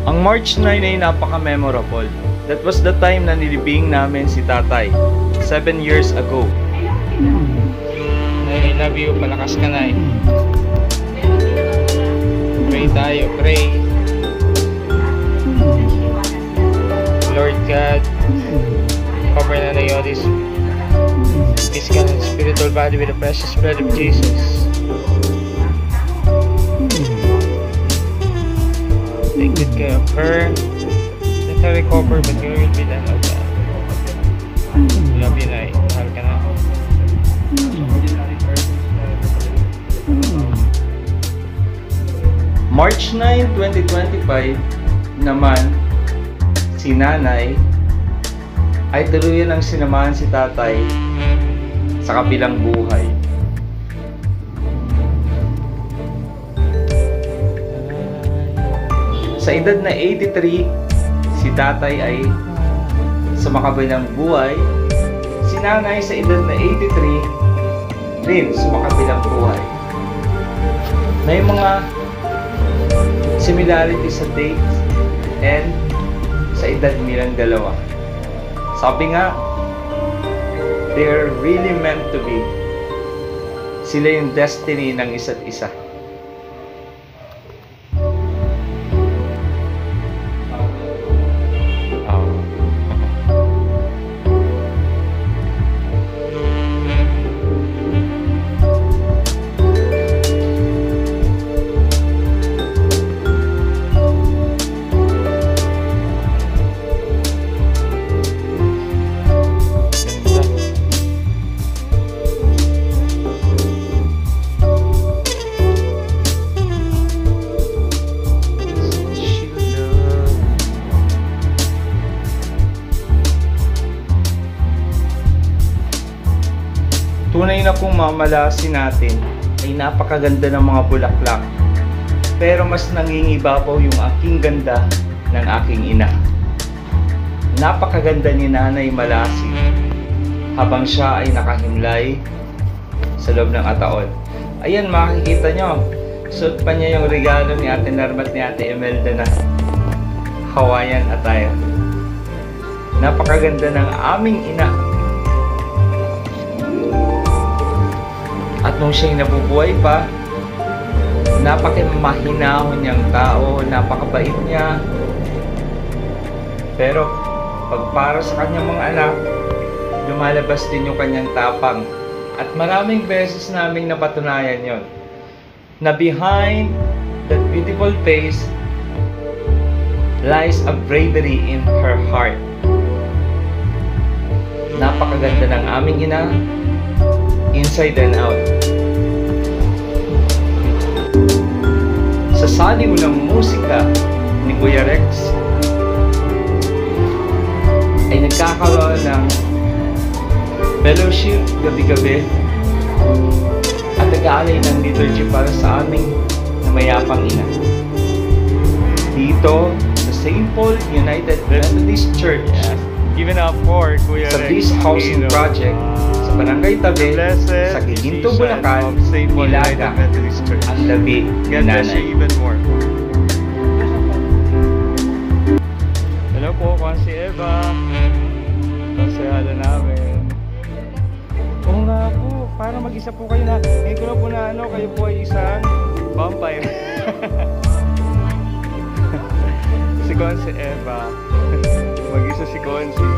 Ang March 9 ay napaka-memorable. That was the time na nilibing namin si tatay 7 years ago. I love you, palakas ka na. Pray tayo, pray. Lord God, cover na this physical and spiritual body with the precious blood of Jesus. Take good care of her. Let her recover, but your will be done, O God. Love you, Nay. Mahal ka na. March 9, 2025 naman, si Nanay ay tuluyan ang sinamahan si Tatay sa kabilang buhay. Sa edad na 83, si Tatay ay sa makabilang buhay. Si Nanay sa edad na 83 rin sa makabilang buhay. May mga similarities sa dates and sa edad nilang dalawa. Sabi nga, they're really meant to be. Sila yung destiny ng isa't isa. Tunay na kung mamalasin natin ay napakaganda ng mga bulaklak, pero mas nangingibabaw yung aking ganda ng aking ina. Napakaganda ni Nanay Malasi habang siya ay nakahimlay sa loob ng ataon. Ayan, makikita nyo, suot pa niya yung regalo ni Ate Narma at ni Ate Imelda na Hawaiian attire. Napakaganda ng aming ina. At nung siya'y nabubuhay pa, napakamahinahon niyang tao, napakabait niya. Pero pag para sa kanyang mga anak, lumalabas din yung kanyang tapang. At maraming beses naming napatunayan yon, na behind that beautiful face lies a bravery in her heart. Napakaganda ng aming ina, inside and out. Sa saliw ng musika ni Kuya Rex ay nagkakaroon ng fellowship gabi-gabi at nag-aalay ng liturgy para sa aming namayapang ina. Dito sa St. Paul United Methodist Church, Give it up for Kuya sa Rex Peace Housing Aquino. Project sa Barangay Tabe, Blessed sa Giginto, Vision Bulacan, of St. Paul Nilaga United Methodist Church. ang labi ni God bless you Nanay. even more. Hello po, Konsi Eva. Konsehalo namin. Oo nga po, para mag-isa po kayo na. Ngayon ko na po na kayo po ay isang vampire. Si Konsi Eva. Mag-isa si Konsi.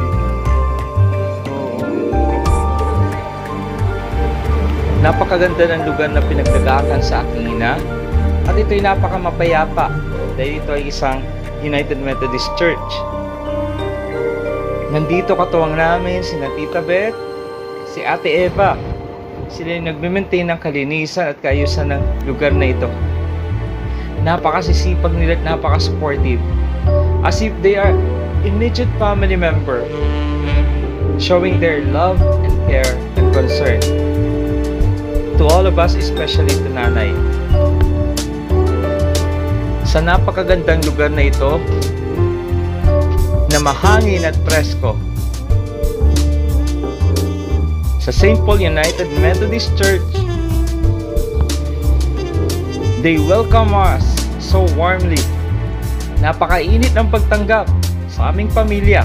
Napakaganda ng lugar na pinagdagakan sa aking ina, at ito'y napakamapayapa dahil ito ay isang United Methodist Church. Nandito katuwang namin si Tita Beth, si Ate Eva. Sila yung nagme-maintain ng kalinisan at kaayusan ng lugar na ito. Napakasisipag nila at napaka-supportive, as if they are immediate family member, showing their love and care and concern to all of us, especially to Nanay. Sa napakagandang lugar na ito, na mahangin at presko, sa St. Paul United Methodist Church, they welcome us so warmly napakainit ng pagtanggap sa aming pamilya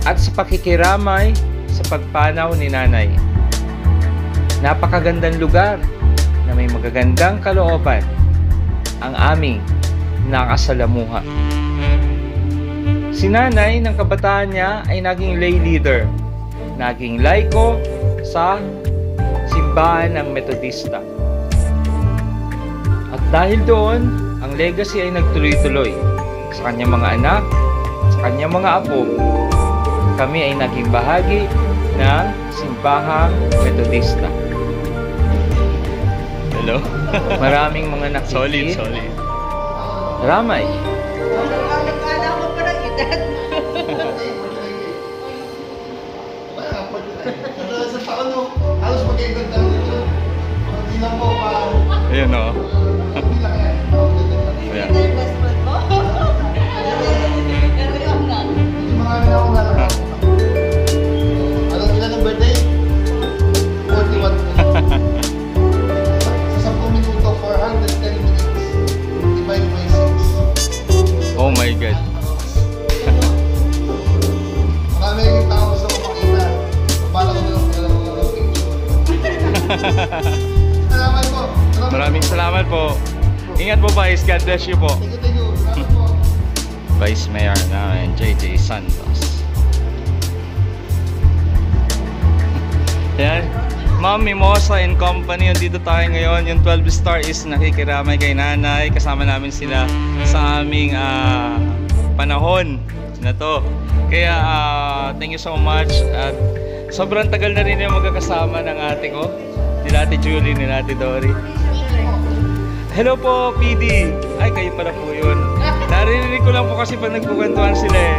at sa pakikiramay sa pagpanaw ni nanay. Napakagandang lugar na may magagandang kalooban ang aming nakasalamuha. Si nanay ng kabataan niya ay naging lay leader, naging laiko sa simbahan ng Metodista. At dahil doon, ang legacy ay nagtuloy-tuloy sa kanyang mga anak, sa kanyang mga apo. Kami ay naging bahagi ng simbahang Metodista. Hello? Maraming mga nakikita. Solid. Ramay. Nag-aala ko pa ng edad. Sa taon, no? Halos mag-iikot lang dito. Hindi lang po pa. Ayun o. Hindi lang yan. Ayan. Ito yung best friend mo. Pero yung nga. Medyo marami na akong nalalaman. Alam ilan ang birthday? 41. Sa 10 minuto, 410 minutes. Divide by 6. Oh my God. Marami yung tao gusto ko makita. Bala ko na lang ng picture. Salamat po. Maraming salamat po. Ingat po, Vice. God bless you po. Thank you. Salamat po. Vice Mayor namin, JJ Santos. Yan. Ma'am Mimosa and Company, dito tayo ngayon. Yung 12 Star is nakikiramay kay nanay. Kasama namin sila sa aming panahon na to. Kaya thank you so much. At sobrang tagal na rin yung magkakasama ng ate ko. Nila ate Julie, nila ate Dory. Hello po, PD. Ay, kayo pala po yun. Narinig ko lang po kasi pag nagkukwentuhan sila eh.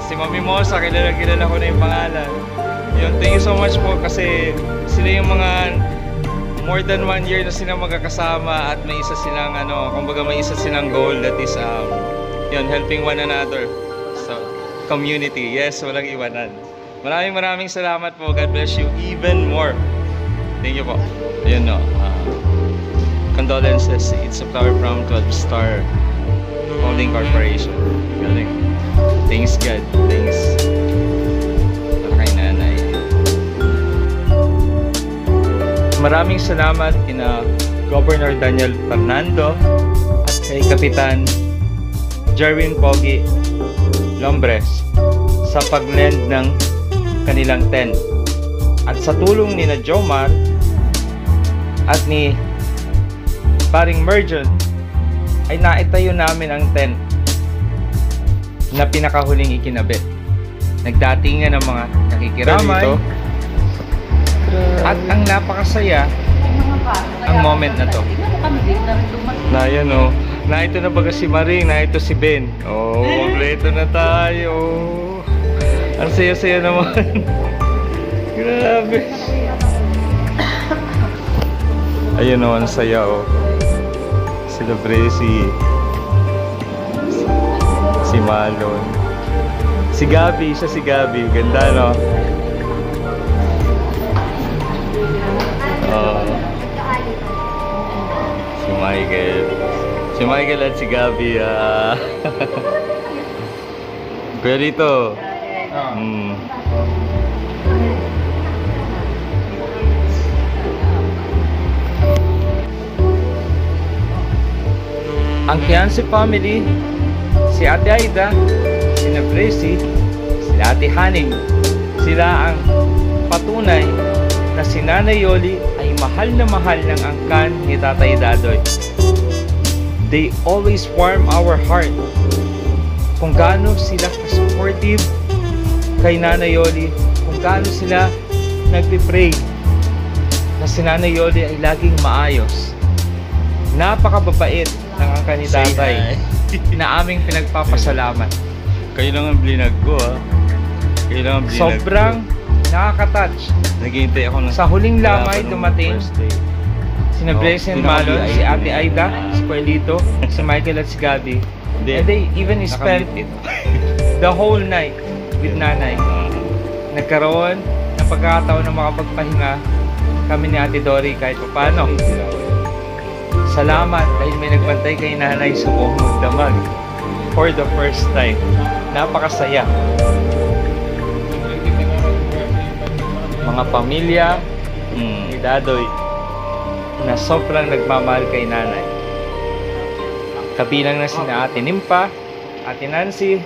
Si Ma'am Mimosa, kilala ko na yung pangalan. Yun, thank you so much po kasi sila yung mga more than 1 year na sila magkakasama at may isa silang kumbaga may isa silang goal, that is yun, helping one another sa community. Yes, walang iwanan. Maraming salamat po. God bless you even more. Thank you po. Ayun no. Condolences. It's a flower from 12 Star Holding Corporation. Galing. Thanks God. Thanks. Para kay nanay. Maraming salamat kina Governor Daniel Fernando at kay Kapitan Jerwin Pogi Lombres sa pag-lend ng kanilang tent. At sa tulong ni na Jomar at ni Paring Merjon ay naitayo namin ang tent na pinakahuling ikinabit. Nagdatingan ng mga nakikiramay at ang napakasaya ang moment na to. Na yan o. Na ito na baga si Maring. Na ito si Ben. Oh, kompleto na tayo. Ang saya-saya naman. Grabe. Ayun o, ang saya o. Sila Bresi. Si Malon. Si Gabi, siya si Gabi. Ganda no? Si Michael. Si Michael at si Gabi. Kuya dito. Ang Kianse family, si Ate Aida, si Bresi, si Ate Haning, sila ang patunay na si Nanay Yoli ay mahal na mahal ng angkan ni Tatay Dadoy. They always warm our heart kung gaano sila ka-supportive kay Nanay Yoli, kung gaano sila nagpipray na si Nanay Yoli ay laging maayos. Napakababait ng angkan ni Tatay na aming pinagpapasalamat. Kayo lang ang blinag ko Kayo lang ang blinag Sobrang nakaka-touch. Naghihintay ako Sa huling lamay Kaya ako nung dumating first day. sina Bresi and Malon, si Ate Aida, si Puelito, si Michael at si Gabi. And they even spent the whole night with Nanay. Nagkaroon ng pagkakataon na makapagpahinga kami ni Ate Dory kahit paano. Salamat dahil may nagbantay kay nanay sa buong magdamag. For the first time. Napakasaya. Mga pamilya ni Dadoy na sobrang nagmamahal kay nanay. Kabilang na sina Ate Nimpa, Ate Nancy,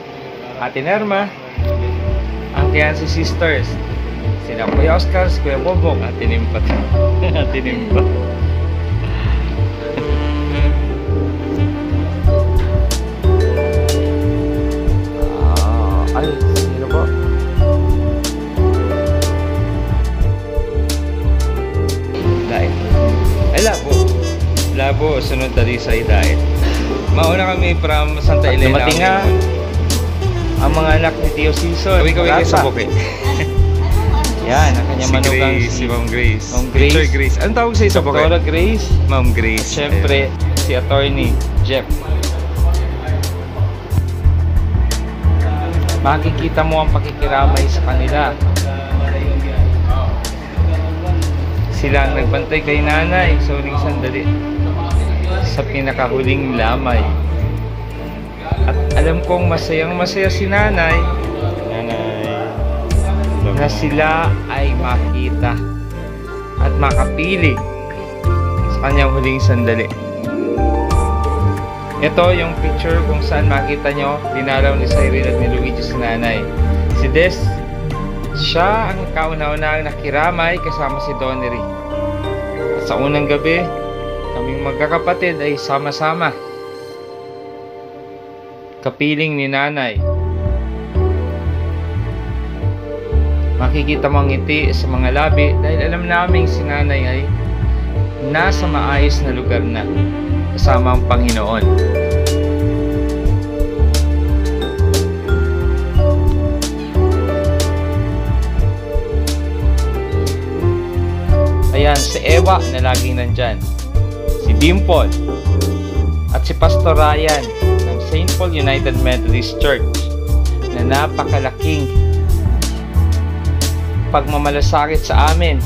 Ate Nerma, ang Tiansi Sisters, sina Kuya Oscar, Kuya Bobong, Ate Nimpa. Ate Nimpa. Ay, sino po? Dahil. Ay, Labo, sunod tali sa Dahil. Mauna kami from Santa Elena. Dumating nga ang mga anak ni Tio Season. Kaway sa buke. Yan, ang kanyang manugang Si Ma'am Grace. Ma'am Grace. Teacher Grace. Anong tawag sa isa po kayo? Dr. Grace. Ma'am Grace. Siyempre, si Attorney Jeff. Makikita mo ang pakikiramay sa kanila. Sila ang nagbantay kay nanay sa huling sandali, sa pinakahuling lamay. At alam kong masayang-masaya si nanay na sila ay makita at makapiling sa kanyang huling sandali. Ito yung picture kung saan makita nyo dinalaw ni Cyril at ni Luigi si nanay. Si Des, siya ang kauna-unang nakiramay kasama si Donnery. At sa unang gabi, kaming magkakapatid ay sama-sama kapiling ni nanay. Makikita mo ang ngiti sa mga labi dahil alam naming si nanay ay nasa maayos na lugar na kasama ang Panginoon. Ayan, si Eva na laging nandyan, si Dimple, at si Pastor Ryan ng St. Paul United Methodist Church na napakalaking pagmamalasakit sa amin,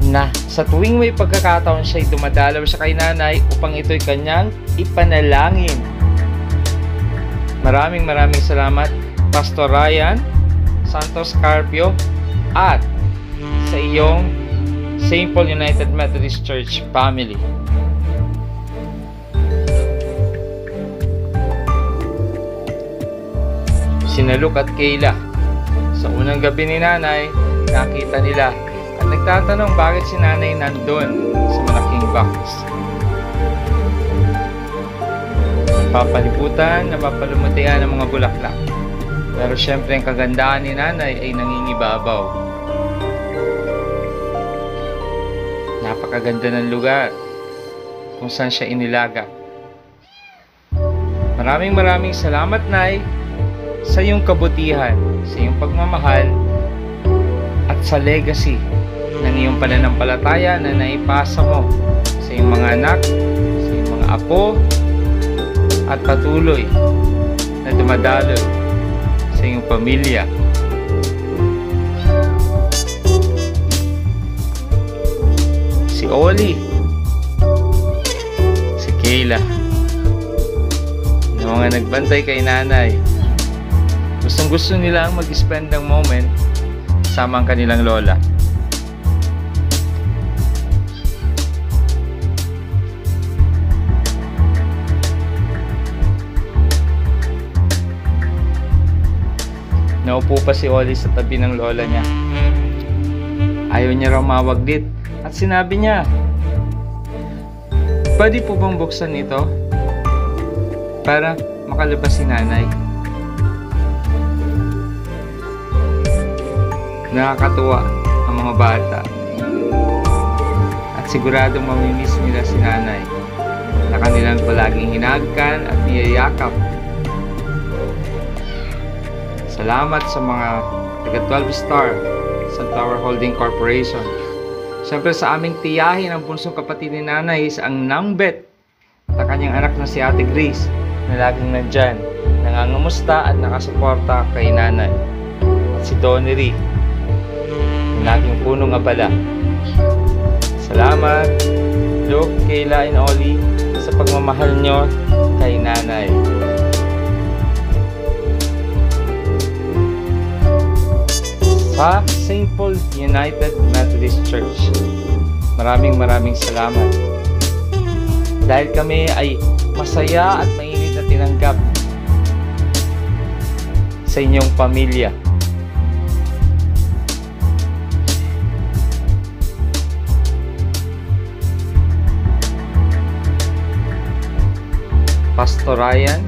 na sa tuwing may pagkakataon siya'y dumadalaw sa kay nanay upang ito'y kanyang ipanalangin. Maraming salamat, Pastor Ryan Santos Carpio, at sa iyong St. Paul United Methodist Church family. Sina Luke at Kayla, sa unang gabi ni nanay, nakita nila at nagtatanong bakit si nanay nandun sa malaking box. Papaliputan, napapalumutian ng mga bulaklak. Pero syempre ang kagandahan ni nanay ay nangingibabaw. Napakaganda ng lugar kung saan siya inilaga. Maraming salamat, Nay, sa iyong kabutihan, sa iyong pagmamahal, at sa legacy ng iyong pananampalataya na naipasa mo sa iyong mga anak, sa iyong mga apo, at patuloy na dumadaloy sa iyong pamilya. Si Oli, si Kayla, na mga nagbantay kay nanay. Gustong-gusto nilang mag-spend ng moment kasama ang kanilang lola. Naupo pa si Oli sa tabi ng lola niya. Ayaw niya raw mawaglit at sinabi niya, "Pwede po bang buksan ito para makalabas si nanay?" Nakakatuwa ang mga bata at siguradong mamimiss nila si nanay na kanilang palaging hinahagkan at niyayakap. Salamat sa mga taga 12 Star Sunflower Holding Corporation. Siyempre sa aming tiyahin ang punsong kapatid ni nanay sa ang Nangbet at ang kanyang anak na si Ate Grace na laging nandyan, nangangamusta at nakasuporta kay nanay. At si Donnery, laging punong abala. Salamat. Luke, Kayla, and Ollie sa pagmamahal nyo kay nanay. Sa St. Paul United Methodist Church, maraming salamat. Dahil kami ay masaya at mainit na tinanggap sa inyong pamilya. Pastor Ryan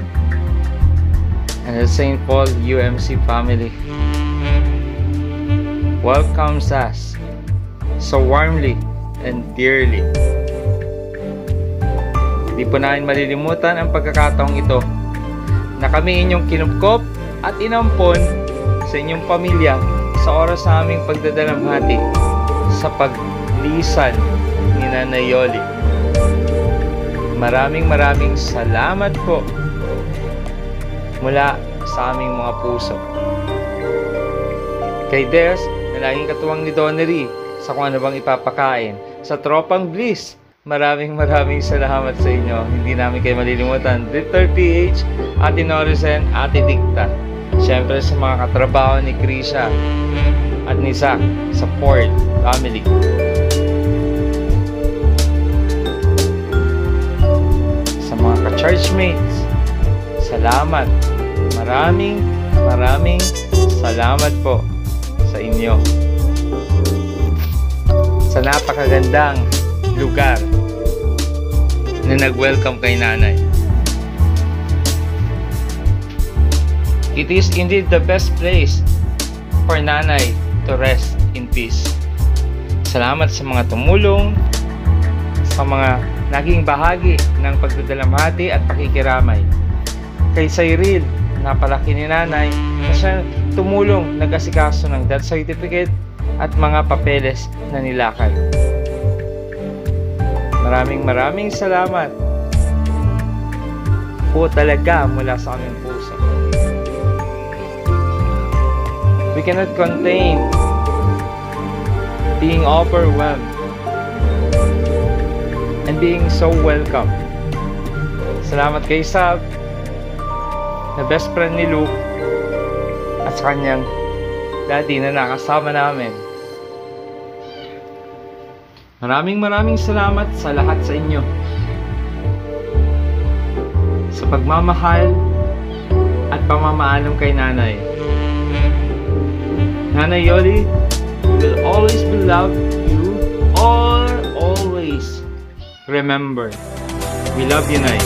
and the St. Paul UMC family welcomes us so warmly and dearly. Di po namin malilimutan ang pagkakataong ito na kami inyong kinupkop at inampon sa inyong pamilya sa oras sa aming pagdadalamhati sa paglisan ni Nanay Yoli. Maraming salamat po mula sa aming mga puso. Kay Des, na laging katuwang ni Donnery sa kung ano bang ipapakain. Sa Tropang Bliss, maraming salamat sa inyo. Hindi namin kayo malilimutan. Drifter PH, Ate Norisen, Ate Dicta. Siyempre sa mga katrabaho ni Krisha at ni Zach sa Ford family. Sa mga ka-churchmates, salamat. Maraming salamat po sa inyo. Sa napakagandang lugar na nag-welcome kay nanay. It is indeed the best place for nanay to rest in peace. Salamat sa mga tumulong, sa mga naging bahagi ng pagdadalamhati at pakikiramay. Kay Cyril, napalaki ni nanay na siya tumulong, nag-asikaso ng death certificate at mga papeles na nilakad. Maraming salamat po talaga mula sa aming puso. We cannot contain being overwhelmed and being so welcome. Salamat kay Sab, na best friend ni Luke, at sa kanyang daddy na nakasama namin. Maraming salamat sa lahat sa inyo sa pagmamahal at pamamaalam kay nanay. Nanay Yoli, we will always be loved you, or always remember, we love you, Nay.